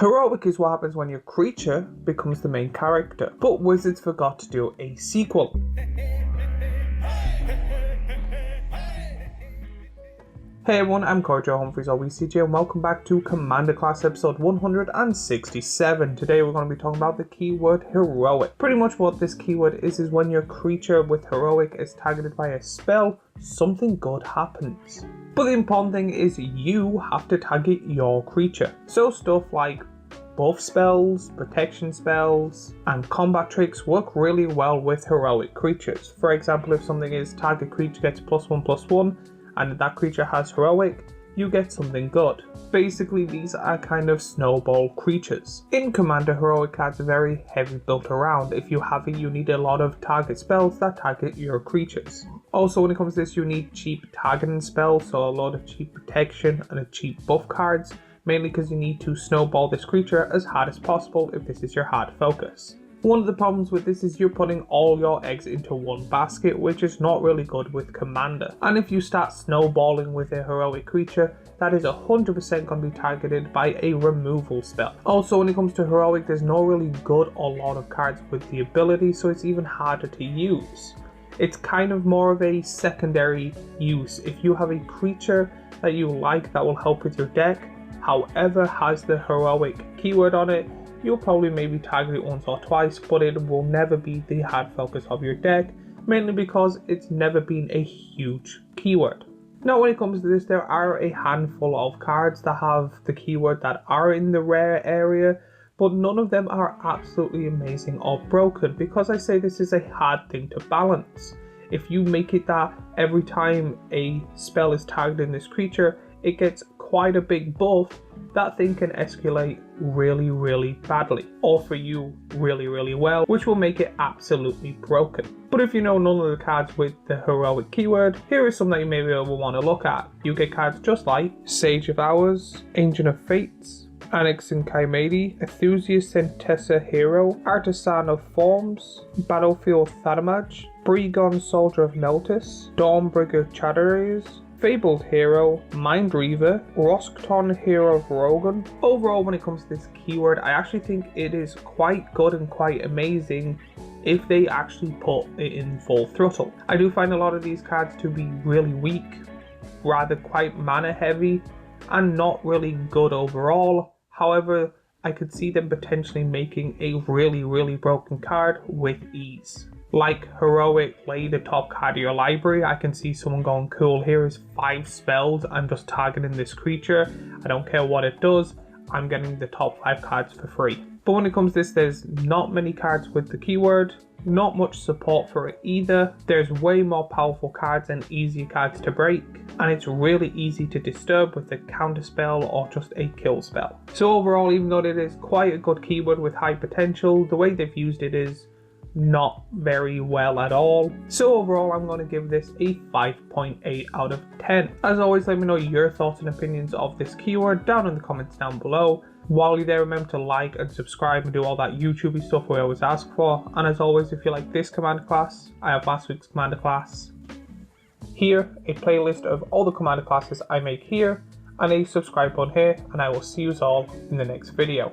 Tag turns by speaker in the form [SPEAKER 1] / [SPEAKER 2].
[SPEAKER 1] Heroic is what happens when your creature becomes the main character, but Wizards forgot to do a sequel. Hey everyone, I'm Joe Humphries, or WCJ, and welcome back to Commander Class episode 167. Today we're going to be talking about the keyword heroic. Pretty much what this keyword is when your creature with heroic is targeted by a spell, something good happens. But the important thing is you have to target your creature. So stuff like buff spells, protection spells, and combat tricks work really well with heroic creatures. For example, if something is target creature gets +1/+1, and that creature has heroic, you get something good. Basically, these are kind of snowball creatures. In Commander, heroic cards are very heavy built around. If you have it, you need a lot of target spells that target your creatures. Also, when it comes to this, you need cheap targeting spells, so a lot of cheap protection and a cheap buff cards, mainly because you need to snowball this creature as hard as possible if this is your hard focus. One of the problems with this is you're putting all your eggs into one basket, which is not really good with Commander. And if you start snowballing with a heroic creature, that is 100% going to be targeted by a removal spell. Also, when it comes to heroic, there's no really good or lot of cards with the ability, so it's even harder to use. It's kind of more of a secondary use. If you have a creature that you like that will help with your deck, however has the heroic keyword on it, you'll probably maybe target it once or twice, but it will never be the hard focus of your deck, mainly because it's never been a huge keyword. Now when it comes to this, there are a handful of cards that have the keyword that are in the rare area, but none of them are absolutely amazing or broken, because I say this is a hard thing to balance. If you make it that every time a spell is targeting this creature, it gets quite a big buff, that thing can escalate really badly, or for you really well, which will make it absolutely broken. But if you know none of the cards with the heroic keyword, here is some that you maybe will want to look at. You get cards just like Sage of Hours, Ancient of Fates, Annexing Chimeri, Enthusiast Centessa Hero, Artisan of Forms, Battlefield Thalamaj, Bregon Soldier of Meltis, Dawnbrigger Chatterers, Fabled Hero, Mind Reaver, Roskton Hero of Rogan. Overall, when it comes to this keyword, I actually think it is quite good and quite amazing if they actually put it in full throttle. I do find a lot of these cards to be really weak, rather quite mana heavy, and not really good overall. However, I could see them potentially making a really broken card with ease. Like heroic, lay the top card of your library. I can see someone going, cool, here is 5 spells, I'm just targeting this creature, I don't care what it does, I'm getting the top 5 cards for free. But when it comes to this, there's not many cards with the keyword, not much support for it either. There's way more powerful cards and easier cards to break, and it's really easy to disturb with a counter spell or just a kill spell. So overall, even though it is quite a good keyword with high potential, the way they've used it is not very well at all. So overall, I'm going to give this a 5.8 out of 10. As always, let me know your thoughts and opinions of this keyword down in the comments down below. While you're there, remember to like and subscribe and do all that YouTubey stuff we always ask for. And as always, if you like this Commander class, I have last week's Commander class here, a playlist of all the Commander classes I make here, and a subscribe button here, and I will see you all in the next video.